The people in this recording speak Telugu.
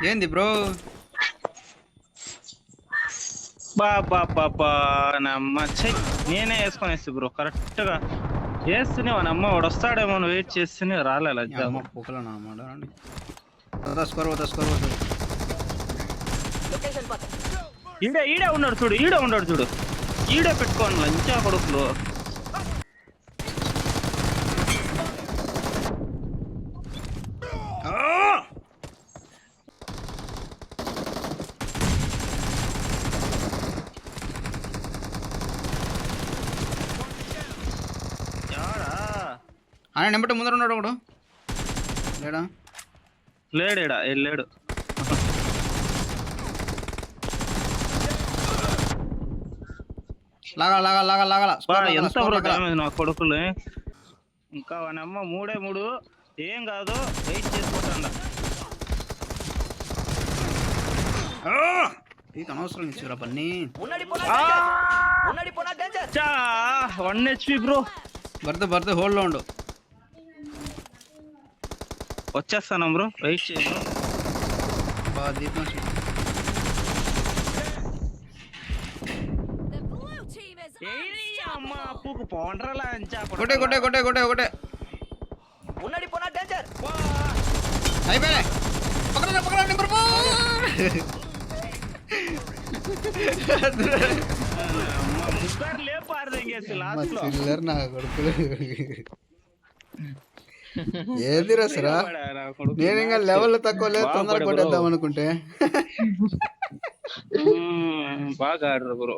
ఏంది బ్రో? బాబా నమ్మ చెక్ నేనే వేసుకొని బ్రో కరెక్ట్ గా వేస్తూనే అమ్మ వాడు వస్తాడేమో వెయిట్ చేస్తూనే రాలేదు. అమ్మ పొక్కలో స్కోర్ ఈడే ఉన్నాడు చూడు ఈడే పెట్టుకోండి లంచా కొడుకులు. ఆయన నెంబర్ ముందర ఉన్నాడు ఒకడు. లేడా వెళ్ళాడు. ఎంత నా కొడుకులు ఇంకా వానమ్మ 3 ఏం కాదు వెయిట్ చేసుకుంటా. అనవసరం ఇచ్చారా పన్ని. 1 HP బ్రో. బర్త్ హోల్డ్ లో ఉండు. వచ్చేస్తాను బ్రో వెయిట్ చేయ. కొట్టే అయిపోయా. ఏది రసరా నేను ఇంకా లెవెల్ తక్కువ లేదు, తొందర కొట్టేద్దాం అనుకుంటే బాగా ఆడరు బ్రో.